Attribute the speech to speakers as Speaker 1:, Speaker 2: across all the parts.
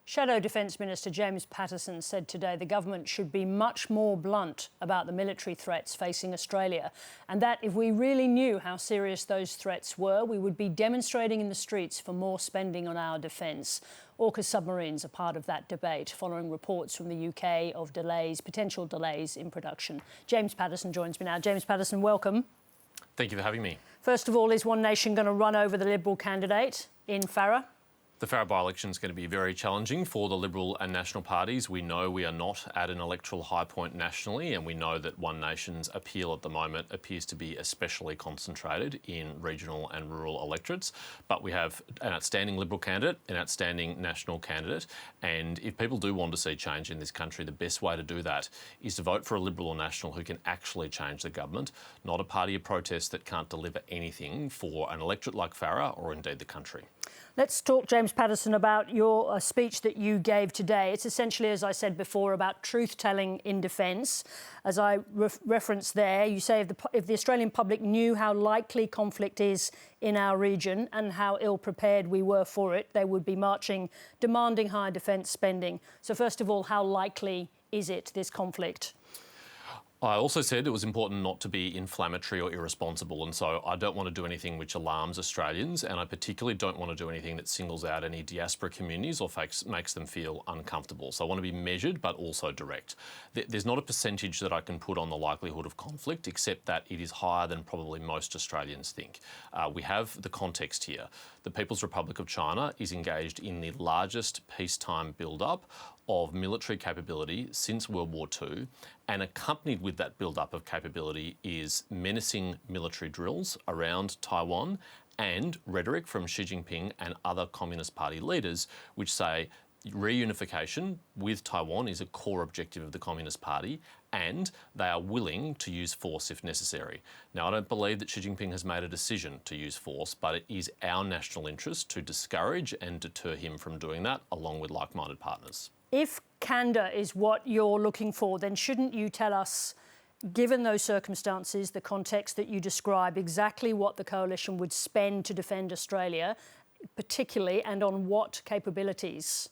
Speaker 1: Shadow Defence Minister James Patterson said today the government should be much more blunt about the military threats facing Australia, and that if we really knew how serious those threats were, we would be demonstrating in the streets for more spending on our defence. AUKUS submarines are part of that debate, following reports from the UK of potential delays in production. James Patterson joins me now. James Patterson, welcome.
Speaker 2: Thank you for having me.
Speaker 1: First of all, is One Nation going to run over the Liberal candidate in Farrer?
Speaker 2: The Farrer by-election is going to be very challenging for the Liberal and National parties. We know we are not at an electoral high point nationally, and we know that One Nation's appeal at the moment appears to be especially concentrated in regional and rural electorates. But we have an outstanding Liberal candidate, an outstanding National candidate, and if people do want to see change in this country, the best way to do that is to vote for a Liberal or National who can actually change the government, not a party of protest that can't deliver anything for an electorate like Farrer or indeed the country.
Speaker 1: Let's talk, James Patterson, about your speech that you gave today. It's essentially, as I said before, about truth-telling in defence. As I referenced there, you say if the Australian public knew how likely conflict is in our region and how ill-prepared we were for it, they would be marching, demanding higher defence spending. So first of all, how likely is it, this conflict?
Speaker 2: I also said it was important not to be inflammatory or irresponsible, and so I don't want to do anything which alarms Australians, and I particularly don't want to do anything that singles out any diaspora communities or makes them feel uncomfortable. So I want to be measured but also direct. There's not a percentage that I can put on the likelihood of conflict, except that it is higher than probably most Australians think. We have the context here. The People's Republic of China is engaged in the largest peacetime build-up of military capability since World War II, and accompanied with that build-up of capability is menacing military drills around Taiwan and rhetoric from Xi Jinping and other Communist Party leaders which say reunification with Taiwan is a core objective of the Communist Party, and they are willing to use force if necessary. Now, I don't believe that Xi Jinping has made a decision to use force, but it is our national interest to discourage and deter him from doing that, along with like-minded partners.
Speaker 1: If candour is what you're looking for, then shouldn't you tell us, given those circumstances, the context that you describe, exactly what the coalition would spend to defend Australia, particularly, and on what capabilities?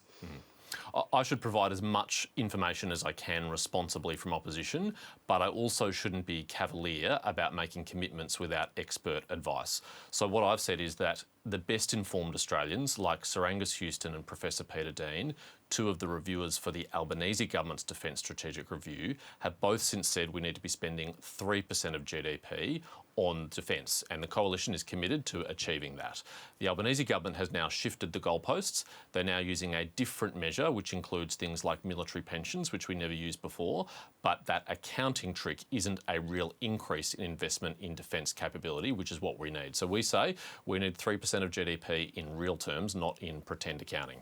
Speaker 2: I should provide as much information as I can responsibly from opposition, but I also shouldn't be cavalier about making commitments without expert advice. So what I've said is that the best informed Australians, like Sir Angus Houston and Professor Peter Dean, two of the reviewers for the Albanese government's Defence Strategic Review, have both since said we need to be spending 3% of GDP on defence, and the coalition is committed to achieving that. The Albanese government has now shifted the goalposts. They're now using a different measure, which includes things like military pensions, which we never used before, but that accounting trick isn't a real increase in investment in defence capability, which is what we need. So we say we need 3% of GDP in real terms, not in pretend accounting.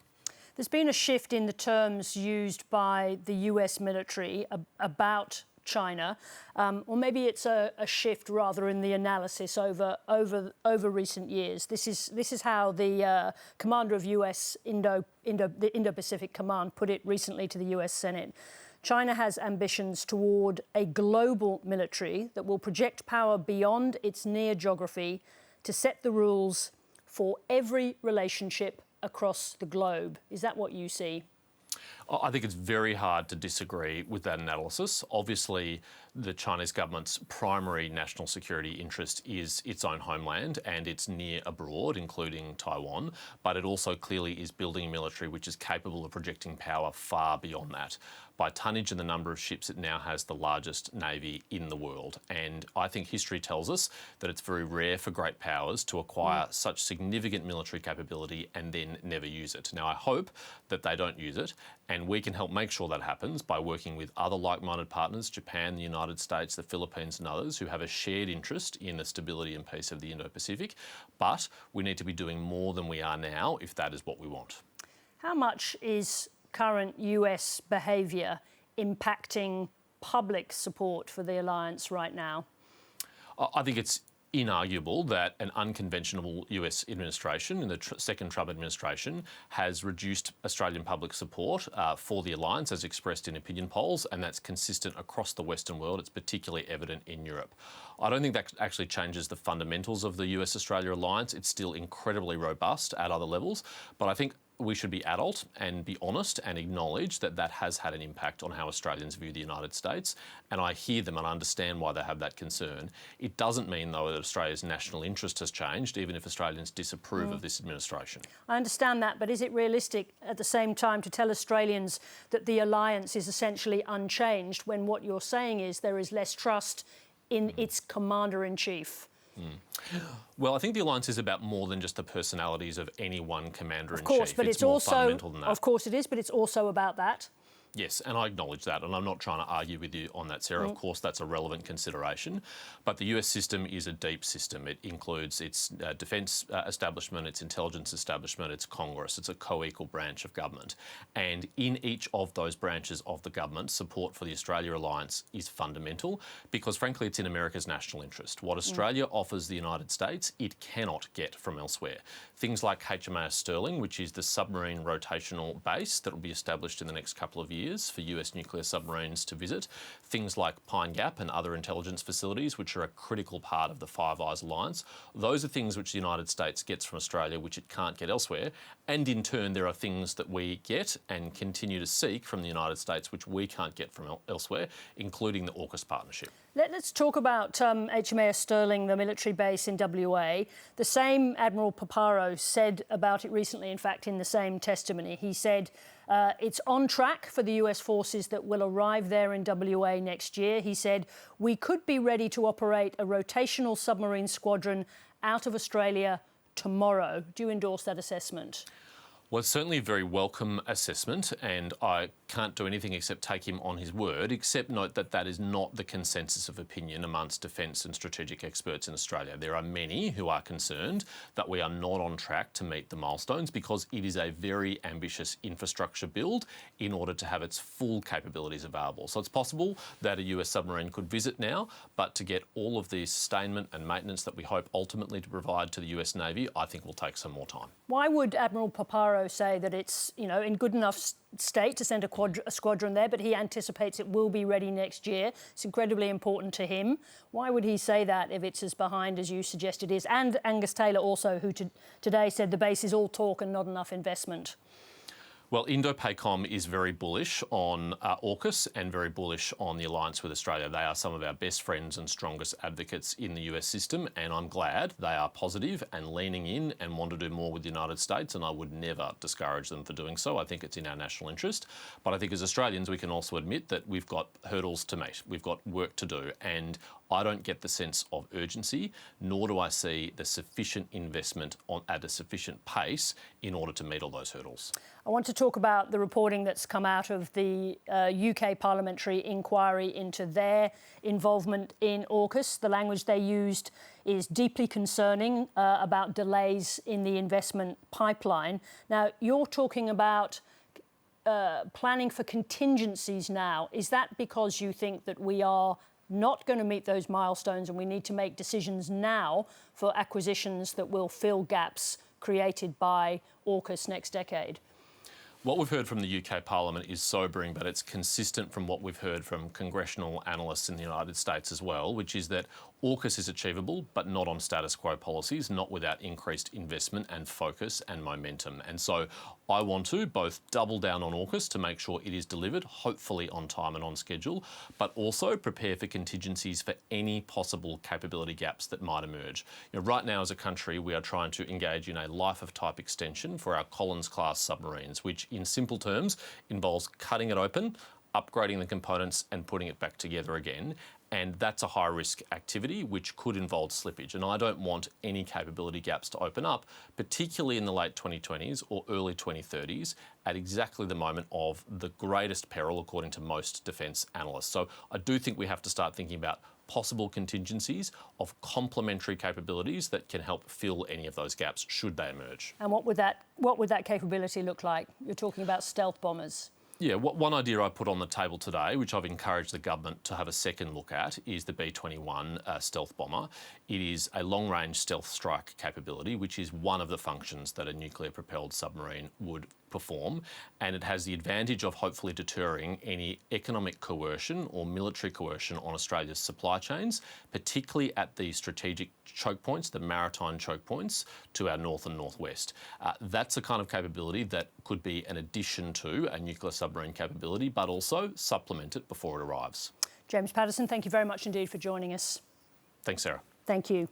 Speaker 1: There's been a shift in the terms used by the US military about China, or maybe it's a shift rather in the analysis over recent years. This is how the commander of US the Indo-Pacific Command put it recently to the US Senate. China has ambitions toward a global military that will project power beyond its near geography to set the rules for every relationship across the globe. Is that what you see?
Speaker 2: I think it's very hard to disagree with that analysis. Obviously, the Chinese government's primary national security interest is its own homeland and its near abroad, including Taiwan, but it also clearly is building a military which is capable of projecting power far beyond that. By tonnage and the number of ships, it now has the largest navy in the world. And I think history tells us that it's very rare for great powers to acquire such significant military capability and then never use it. Now, I hope that they don't use it, and we can help make sure that happens by working with other like-minded partners, Japan, the United States, the Philippines and others, who have a shared interest in the stability and peace of the Indo-Pacific. But we need to be doing more than we are now if that is what we want.
Speaker 1: How much is current US behaviour impacting public support for the alliance right now?
Speaker 2: I think it's inarguable that an unconventional US administration, in the second Trump administration, has reduced Australian public support for the alliance as expressed in opinion polls, and that's consistent across the Western world. It's particularly evident in Europe. I don't think that actually changes the fundamentals of the US-Australia alliance. It's still incredibly robust at other levels, but I think we should be adult and be honest and acknowledge that that has had an impact on how Australians view the United States. And I hear them and understand why they have that concern. It doesn't mean, though, that Australia's national interest has changed, even if Australians disapprove of this administration.
Speaker 1: I understand that, but is it realistic at the same time to tell Australians that the alliance is essentially unchanged when what you're saying is there is less trust in its commander-in-chief?
Speaker 2: Well, I think the alliance is about more than just the personalities of any one commander-in-chief.
Speaker 1: Of course, but it's
Speaker 2: more
Speaker 1: also
Speaker 2: fundamental than that.
Speaker 1: Of course it is, but it's also about that.
Speaker 2: Yes, and I acknowledge that, and I'm not trying to argue with you on that, Sarah. Of course, that's a relevant consideration. But the US system is a deep system. It includes its defence establishment, its intelligence establishment, its Congress. It's a co-equal branch of government. And in each of those branches of the government, support for the Australia alliance is fundamental because, frankly, it's in America's national interest. What Australia offers the United States, it cannot get from elsewhere. Things like HMAS Sterling, which is the submarine rotational base that will be established in the next couple of years for US nuclear submarines to visit. Things like Pine Gap and other intelligence facilities, which are a critical part of the Five Eyes alliance. Those are things which the United States gets from Australia, which it can't get elsewhere. And in turn, there are things that we get and continue to seek from the United States, which we can't get from elsewhere, including the AUKUS partnership.
Speaker 1: Let's talk about HMAS Sterling, the military base in WA. The same Admiral Paparo said about it recently, in fact, in the same testimony. He said it's on track for the US forces that will arrive there in WA next year. He said, we could be ready to operate a rotational submarine squadron out of Australia tomorrow. Do you endorse that assessment?
Speaker 2: Well, it's certainly a very welcome assessment, and I can't do anything except take him on his word, except note that that is not the consensus of opinion amongst defence and strategic experts in Australia. There are many who are concerned that we are not on track to meet the milestones because it is a very ambitious infrastructure build in order to have its full capabilities available. So it's possible that a US submarine could visit now, but to get all of the sustainment and maintenance that we hope ultimately to provide to the US Navy, I think will take some more time.
Speaker 1: Why would Admiral Paparo say that it's, in good enough state to send a squadron there, but he anticipates it will be ready next year? It's incredibly important to him. Why would he say that if it's as behind as you suggest it is? And Angus Taylor also, who today said the base is all talk and not enough investment.
Speaker 2: Well, Indo-PACOM is very bullish on AUKUS and very bullish on the alliance with Australia. They are some of our best friends and strongest advocates in the US system, and I'm glad they are positive and leaning in and want to do more with the United States, and I would never discourage them for doing so. I think it's in our national interest. But I think as Australians, we can also admit that we've got hurdles to meet. We've got work to do, and I don't get the sense of urgency, nor do I see the sufficient investment at a sufficient pace in order to meet all those hurdles.
Speaker 1: I want to talk about the reporting that's come out of the UK parliamentary inquiry into their involvement in AUKUS. The language they used is deeply concerning about delays in the investment pipeline. Now, you're talking about planning for contingencies now. Is that because you think that we are not going to meet those milestones and we need to make decisions now for acquisitions that will fill gaps created by AUKUS next decade?
Speaker 2: What we've heard from the UK Parliament is sobering, but it's consistent from what we've heard from congressional analysts in the United States as well, which is that AUKUS is achievable, but not on status quo policies, not without increased investment and focus and momentum. And so I want to both double down on AUKUS to make sure it is delivered, hopefully on time and on schedule, but also prepare for contingencies for any possible capability gaps that might emerge. Right now as a country, we are trying to engage in a life of type extension for our Collins-class submarines, which in simple terms involves cutting it open, upgrading the components and putting it back together again. And that's a high-risk activity which could involve slippage. And I don't want any capability gaps to open up, particularly in the late 2020s or early 2030s, at exactly the moment of the greatest peril, according to most defence analysts. So I do think we have to start thinking about possible contingencies of complementary capabilities that can help fill any of those gaps should they emerge.
Speaker 1: And what would that capability look like? You're talking about stealth bombers.
Speaker 2: Yeah, one idea I put on the table today, which I've encouraged the government to have a second look at, is the B-21 stealth bomber. It is a long-range stealth strike capability, which is one of the functions that a nuclear-propelled submarine would perform, and it has the advantage of hopefully deterring any economic coercion or military coercion on Australia's supply chains, particularly at the strategic choke points, the maritime choke points to our north and northwest. That's a kind of capability that could be an addition to a nuclear submarine capability, but also supplement it before it arrives.
Speaker 1: James Patterson, thank you very much indeed for joining us.
Speaker 2: Thanks, Sarah.
Speaker 1: Thank you.